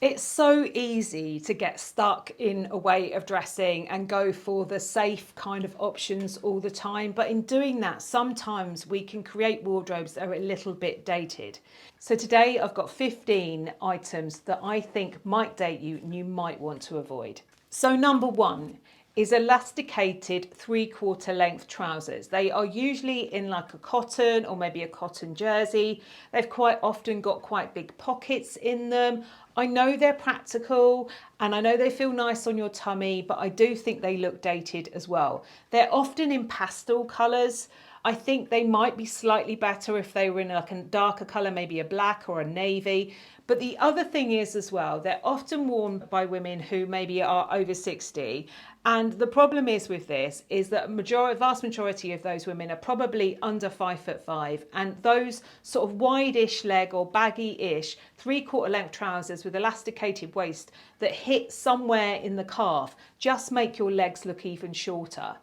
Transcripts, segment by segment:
It's so easy to get stuck in a way of dressing and go for the safe kind of options all the time. But in doing that, sometimes we can create wardrobes that are a little bit dated. So today I've got 15 items that I think might date you and you might want to avoid. So number one is elasticated 3/4 length trousers. They are usually in like a cotton or maybe a cotton jersey. They've quite often got quite big pockets in them. I know they're practical and I know they feel nice on your tummy, but I do think they look dated as well. They're often in pastel colours. I think they might be slightly better if they were in like a darker colour, maybe a black or a navy. But the other thing is as well, they're often worn by women who maybe are over 60. And the problem is with this is that vast majority of those women are probably under 5'5", and those sort of wide-ish leg or baggy-ish 3/4 length trousers with elasticated waist that hit somewhere in the calf just make your legs look even shorter.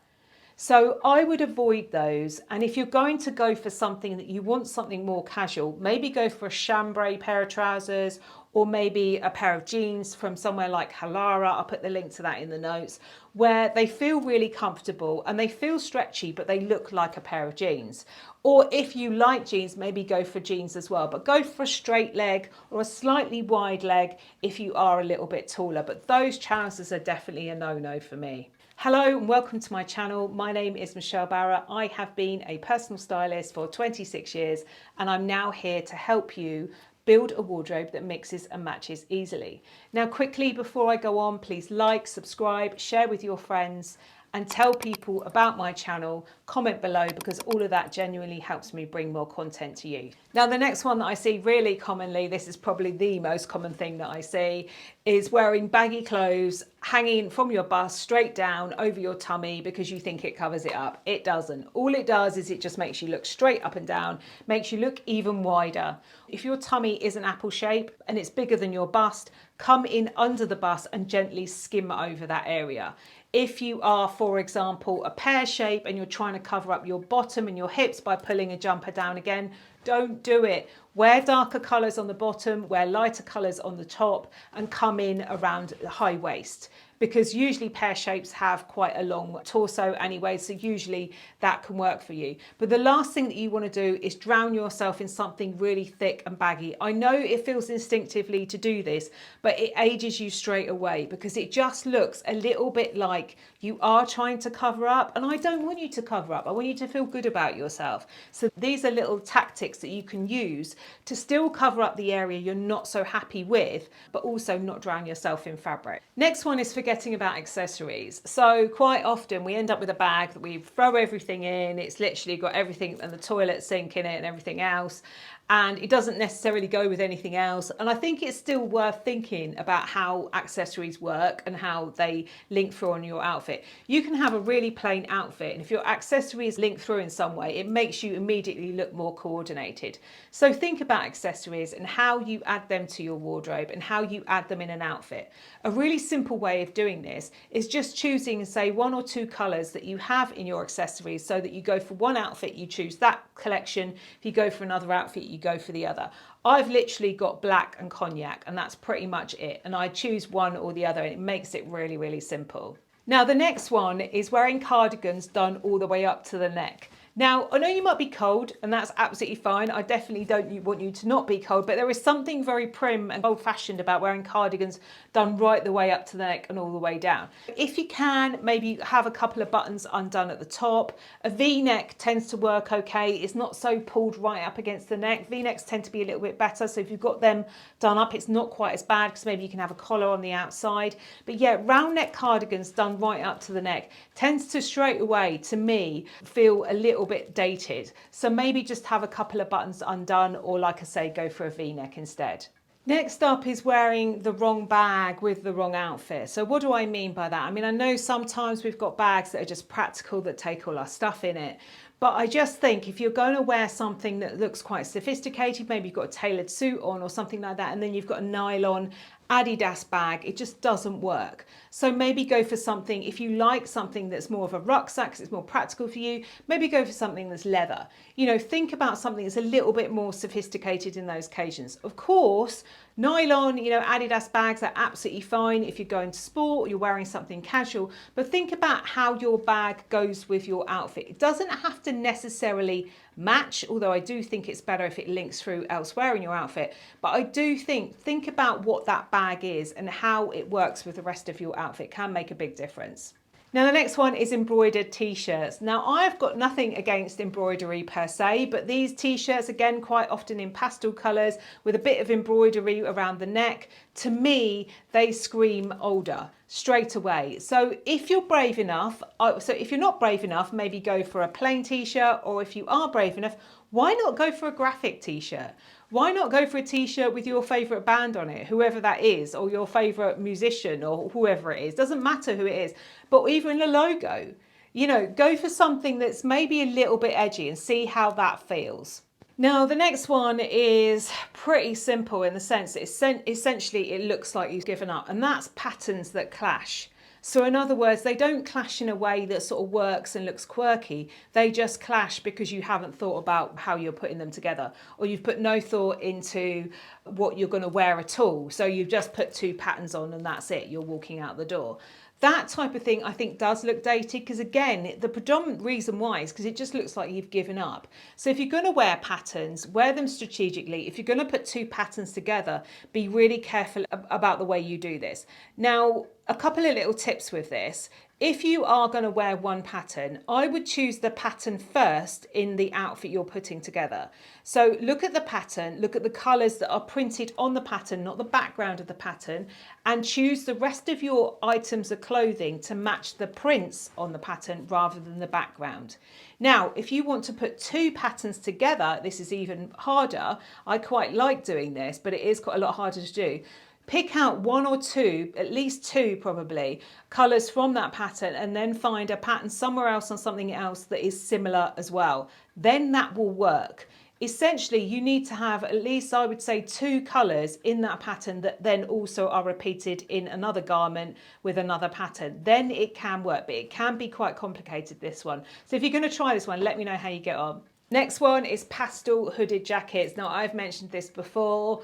So I would avoid those. And if you're going to go for something that you want something more casual, maybe go for a chambray pair of trousers or maybe a pair of jeans from somewhere like Halara. I'll put the link to that in the notes, where they feel really comfortable and they feel stretchy, but they look like a pair of jeans. Or if you like jeans, maybe go for jeans as well, but go for a straight leg or a slightly wide leg if you are a little bit taller. But those trousers are definitely a no-no for me. Hello and welcome to my channel. My name is Michelle Barra. I have been a personal stylist for 26 years and I'm now here to help you build a wardrobe that mixes and matches easily. Now quickly before I go on, please like, subscribe, share with your friends and tell people about my channel, comment below because all of that genuinely helps me bring more content to you. Now the next one that I see really commonly, this is probably the most common thing that I see, is wearing baggy clothes hanging from your bust straight down over your tummy because you think it covers it up. It doesn't. All it does is it just makes you look straight up and down, makes you look even wider. If your tummy is an apple shape and it's bigger than your bust, come in under the bust and gently skim over that area. If you are, for example, a pear shape and you're trying to cover up your bottom and your hips by pulling a jumper down again, don't do it. Wear darker colours on the bottom, wear lighter colours on the top and come in around the high waist, because usually pear shapes have quite a long torso anyway, so usually that can work for you. But the last thing that you want to do is drown yourself in something really thick and baggy. I know it feels instinctively to do this, but it ages you straight away because it just looks a little bit like you are trying to cover up, and I don't want you to cover up. I want you to feel good about yourself. So these are little tactics that you can use to still cover up the area you're not so happy with, but also not drown yourself in fabric. Next one is forgetting about accessories. So quite often we end up with a bag that we throw everything in. It's literally got everything and the toilet sink in it and everything else. And it doesn't necessarily go with anything else. And I think it's still worth thinking about how accessories work and how they link through on your outfit. You can have a really plain outfit, and if your accessories link through in some way, it makes you immediately look more coordinated. So think about accessories and how you add them to your wardrobe and how you add them in an outfit. A really simple way of doing this is just choosing, say, 1 or 2 colours that you have in your accessories, so that you go for one outfit, you choose that collection. If you go for another outfit, you go for the other. I've literally got black and cognac, and that's pretty much it. And I choose one or the other, and it makes it really, really simple. Now, the next one is wearing cardigans done all the way up to the neck. Now, I know you might be cold, and that's absolutely fine. I definitely don't want you to not be cold, but there is something very prim and old-fashioned about wearing cardigans done right the way up to the neck and all the way down. If you can, maybe have a couple of buttons undone at the top. A V-neck tends to work okay. It's not so pulled right up against the neck. V-necks tend to be a little bit better, so if you've got them done up, it's not quite as bad because maybe you can have a collar on the outside. But yeah, round neck cardigans done right up to the neck tends to straight away, to me, feel a little bit dated. So maybe just have a couple of buttons undone, or like I say, go for a V-neck instead. Next up is wearing the wrong bag with the wrong outfit. So what do I mean by that? I mean, I know sometimes we've got bags that are just practical, that take all our stuff in it. But I just think if you're going to wear something that looks quite sophisticated, maybe you've got a tailored suit on or something like that, and then you've got a nylon Adidas bag, it just doesn't work. So maybe go for something, if you like something that's more of a rucksack, 'cause it's more practical for you, maybe go for something that's leather. You know, think about something that's a little bit more sophisticated in those occasions. Of course, Nylon, you know, Adidas bags are absolutely fine if you're going to sport or you're wearing something casual, but think about how your bag goes with your outfit. It doesn't have to necessarily match, although I do think it's better if it links through elsewhere in your outfit. But I do think about what that bag is and how it works with the rest of your outfit can make a big difference. Now the next one is embroidered t-shirts. Now I've got nothing against embroidery per se, but these t-shirts, again, quite often in pastel colours with a bit of embroidery around the neck, to me, they scream older straight away. So if you're brave enough, if you're not brave enough, maybe go for a plain t-shirt, or if you are brave enough, why not go for a graphic t-shirt? Why not go for a t-shirt with your favourite band on it, whoever that is, or your favourite musician, or whoever it is, doesn't matter who it is, but even a logo, you know, go for something that's maybe a little bit edgy and see how that feels. Now the next one is pretty simple in the sense that essentially it looks like you've given up, and that's patterns that clash. So in other words, they don't clash in a way that sort of works and looks quirky. They just clash because you haven't thought about how you're putting them together, or you've put no thought into what you're going to wear at all. So you've just put two patterns on and that's it. You're walking out the door. That type of thing I think does look dated, because again, the predominant reason why is because it just looks like you've given up. So if you're going to wear patterns, wear them strategically. If you're going to put two patterns together, be really careful about the way you do this. Now, a couple of little tips with this. If you are going to wear one pattern, I would choose the pattern first in the outfit you're putting together. So look at the pattern, look at the colours that are printed on the pattern, not the background of the pattern, and choose the rest of your items of clothing to match the prints on the pattern rather than the background. Now, if you want to put two patterns together, this is even harder. I quite like doing this, but it is quite a lot harder to do. Pick out one or two, at least two probably, colours from that pattern, and then find a pattern somewhere else on something else that is similar as well. Then that will work. Essentially, you need to have at least, I would say, two colours in that pattern that then also are repeated in another garment with another pattern. Then it can work, but it can be quite complicated, this one. So if you're going to try this one, let me know how you get on. Next one is pastel hooded jackets. Now, I've mentioned this before.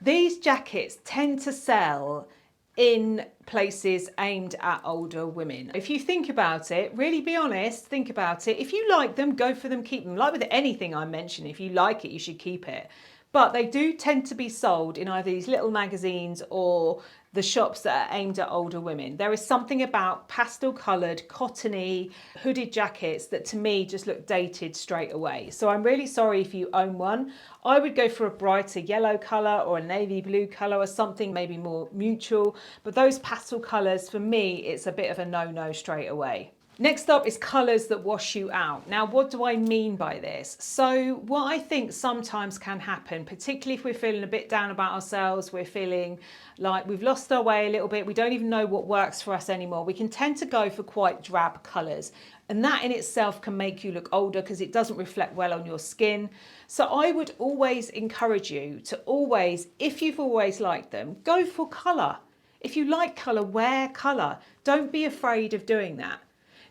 These jackets tend to sell in places aimed at older women. If you think about it, really be honest, think about it. If you like them, go for them, keep them. Like with anything I mention, if you like it, you should keep it. But they do tend to be sold in either these little magazines or the shops that are aimed at older women. There is something about pastel coloured, cottony, hooded jackets that to me just look dated straight away. So I'm really sorry if you own one. I would go for a brighter yellow colour or a navy blue colour or something maybe more neutral. But those pastel colours, for me, it's a bit of a no-no straight away. Next up is colours that wash you out. Now, what do I mean by this? So what I think sometimes can happen, particularly if we're feeling a bit down about ourselves, we're feeling like we've lost our way a little bit, we don't even know what works for us anymore, we can tend to go for quite drab colours. And that in itself can make you look older because it doesn't reflect well on your skin. So I would always encourage you to always, if you've always liked them, go for colour. If you like colour, wear colour. Don't be afraid of doing that.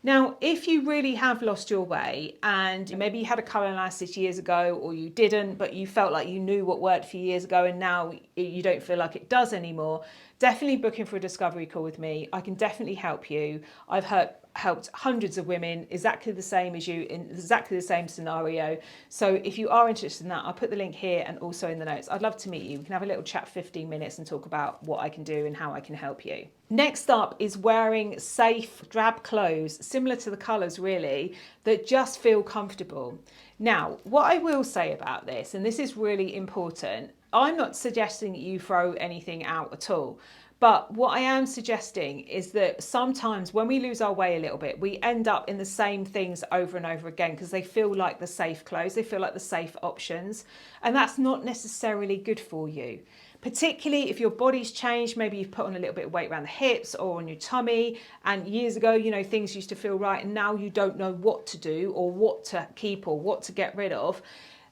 Now, if you really have lost your way and maybe you had a colour analysis years ago or you didn't, but you felt like you knew what worked for you years ago and now you don't feel like it does anymore, definitely book in for a discovery call with me. I can definitely help you. I've helped hundreds of women exactly the same as you in exactly the same scenario. So if you are interested in that, I'll put the link here and also in the notes. I'd love to meet you. We can have a little chat, 15 minutes, and talk about what I can do and how I can help you. Next up is wearing safe drab clothes, similar to the colours really, that just feel comfortable. Now, what I will say about this, and this is really important, I'm not suggesting that you throw anything out at all. But what I am suggesting is that sometimes when we lose our way a little bit, we end up in the same things over and over again because they feel like the safe clothes, they feel like the safe options, and that's not necessarily good for you. Particularly if your body's changed, maybe you've put on a little bit of weight around the hips or on your tummy, and years ago, you know, things used to feel right, and now you don't know what to do or what to keep or what to get rid of,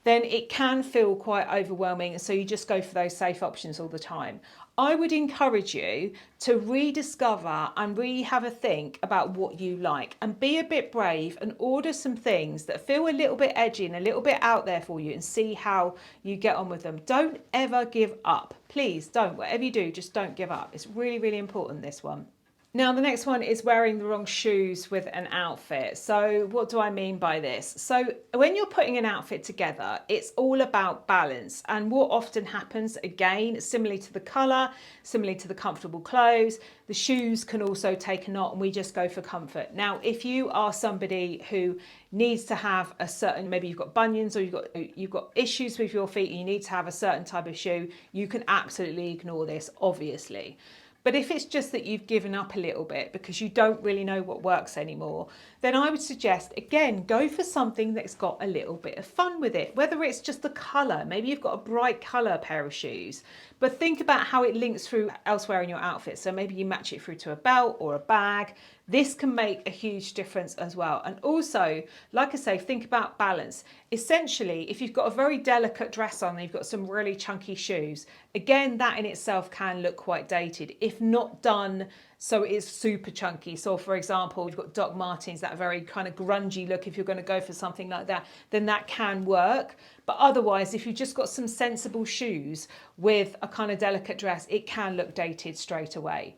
then it can feel quite overwhelming, and so you just go for those safe options all the time. I would encourage you to rediscover and really have a think about what you like and be a bit brave and order some things that feel a little bit edgy and a little bit out there for you and see how you get on with them. Don't ever give up. Please don't. Whatever you do, just don't give up. It's really, really important, this one. Now, the next one is wearing the wrong shoes with an outfit. So what do I mean by this? So when you're putting an outfit together, it's all about balance. And what often happens, again, similarly to the colour, similarly to the comfortable clothes, the shoes can also take a knot and we just go for comfort. Now, if you are somebody who needs to have a certain, maybe you've got bunions or you've got issues with your feet and you need to have a certain type of shoe, you can absolutely ignore this, obviously. But if it's just that you've given up a little bit because you don't really know what works anymore, then I would suggest, again, go for something that's got a little bit of fun with it. Whether it's just the colour, maybe you've got a bright colour pair of shoes, but think about how it links through elsewhere in your outfit. So maybe you match it through to a belt or a bag. This can make a huge difference as well. And also, like I say, think about balance. Essentially, if you've got a very delicate dress on and you've got some really chunky shoes, again, that in itself can look quite dated if not done so it is super chunky. So for example, you've got Doc Martens, that very kind of grungy look. If you're going to go for something like that, then that can work. But otherwise, if you've just got some sensible shoes with a kind of delicate dress, it can look dated straight away.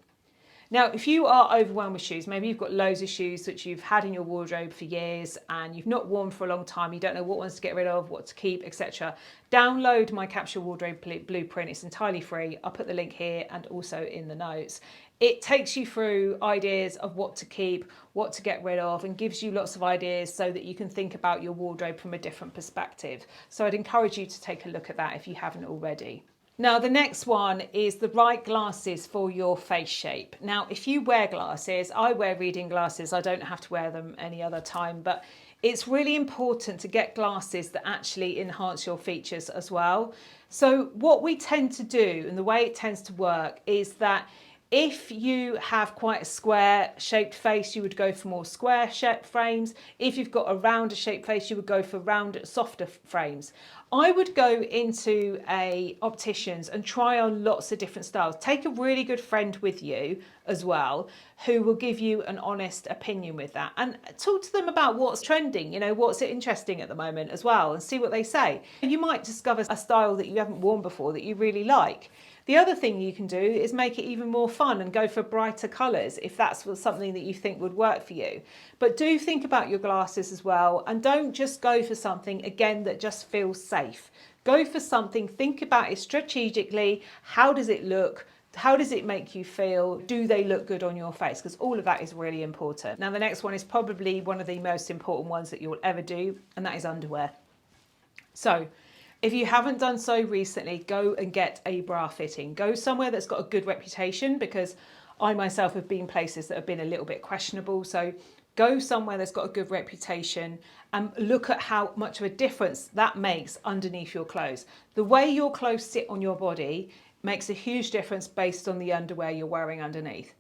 Now, if you are overwhelmed with shoes, maybe you've got loads of shoes that you've had in your wardrobe for years and you've not worn for a long time, you don't know what ones to get rid of, what to keep, etc. Download my Capsule Wardrobe Blueprint. It's entirely free. I'll put the link here and also in the notes. It takes you through ideas of what to keep, what to get rid of, and gives you lots of ideas so that you can think about your wardrobe from a different perspective. So I'd encourage you to take a look at that if you haven't already. Now, the next one is the right glasses for your face shape. Now, if you wear glasses, I wear reading glasses. I don't have to wear them any other time, but it's really important to get glasses that actually enhance your features as well. So what we tend to do, and the way it tends to work, is that if you have quite a square shaped face, you would go for more square shaped frames. If you've got a rounder shaped face, you would go for rounder, softer frames. I would go into a optician's and try on lots of different styles. Take a really good friend with you as well, who will give you an honest opinion with that, and talk to them about what's trending, you know, what's interesting at the moment as well, and see what they say. You might discover a style that you haven't worn before that you really like. The other thing you can do is make it even more fun and go for brighter colours if that's something that you think would work for you. But do think about your glasses as well, and don't just go for something, again, that just feels safe. Go for something, think about it strategically. How does it look? How does it make you feel? Do they look good on your face? Because all of that is really important. Now, the next one is probably one of the most important ones that you'll ever do, and that is underwear. So, if you haven't done so recently, go and get a bra fitting. Go somewhere that's got a good reputation, because I myself have been places that have been a little bit questionable. So go somewhere that's got a good reputation and look at how much of a difference that makes underneath your clothes. The way your clothes sit on your body makes a huge difference based on the underwear you're wearing underneath.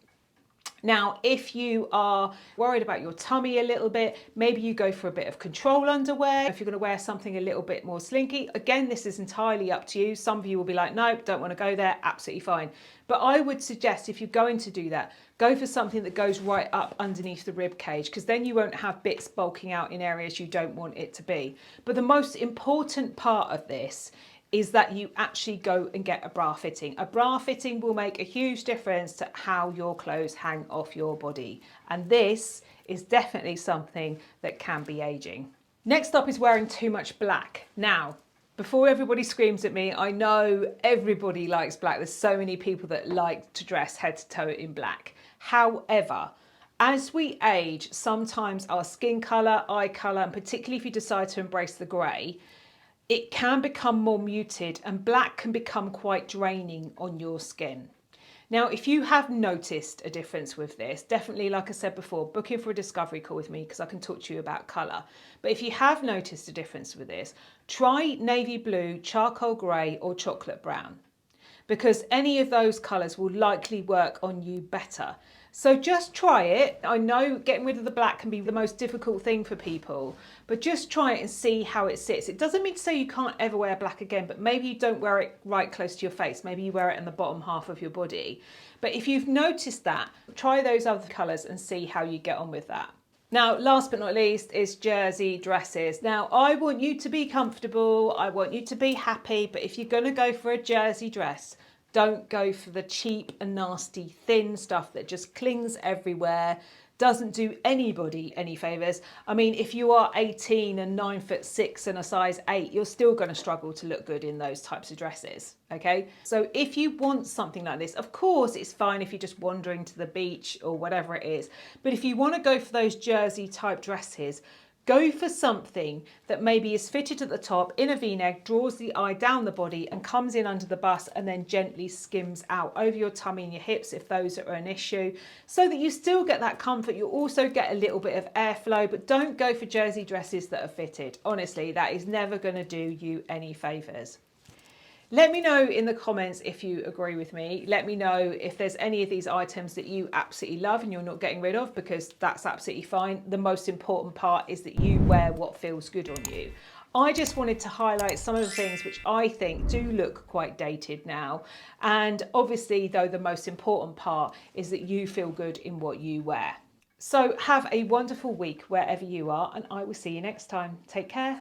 Now, if you are worried about your tummy a little bit, maybe you go for a bit of control underwear. If you're going to wear something a little bit more slinky, again, this is entirely up to you. Some of you will be like, no, don't want to go there, absolutely fine. But I would suggest, if you're going to do that, go for something that goes right up underneath the rib cage, because then you won't have bits bulking out in areas you don't want it to be. But the most important part of this is that you actually go and get a bra fitting. A bra fitting will make a huge difference to how your clothes hang off your body. And this is definitely something that can be aging. Next up is wearing too much black. Now, before everybody screams at me, I know everybody likes black. There's so many people that like to dress head to toe in black. However, as we age, sometimes our skin colour, eye colour, and particularly if you decide to embrace the grey, it can become more muted, and black can become quite draining on your skin. Now, if you have noticed a difference with this, definitely, like I said before, book in for a discovery call with me, because I can talk to you about colour. But if you have noticed a difference with this, try navy blue, charcoal grey or chocolate brown. because any of those colours will likely work on you better. So just try it. I know getting rid of the black can be the most difficult thing for people, but just try it and see how it sits. It doesn't mean to say you can't ever wear black again, but maybe you don't wear it right close to your face. Maybe you wear it in the bottom half of your body. But if you've noticed that, try those other colours and see how you get on with that. Now, last but not least is jersey dresses. Now, I want you to be comfortable. I want you to be happy. But if you're going to go for a jersey dress, don't go for the cheap and nasty thin stuff that just clings everywhere, doesn't do anybody any favours. I mean, if you are 18 and 9'6" and a size 8, you're still going to struggle to look good in those types of dresses, okay? So if you want something like this, of course it's fine if you're just wandering to the beach or whatever it is. But if you want to go for those jersey type dresses, go for something that maybe is fitted at the top in a V-neck, draws the eye down the body and comes in under the bust and then gently skims out over your tummy and your hips if those are an issue, so that you still get that comfort. You also get a little bit of airflow, but don't go for jersey dresses that are fitted. Honestly, that is never going to do you any favours. Let me know in the comments if you agree with me. Let me know if there's any of these items that you absolutely love and you're not getting rid of, because that's absolutely fine. The most important part is that you wear what feels good on you. I just wanted to highlight some of the things which I think do look quite dated now. And obviously, though, the most important part is that you feel good in what you wear. So have a wonderful week wherever you are, and I will see you next time. Take care.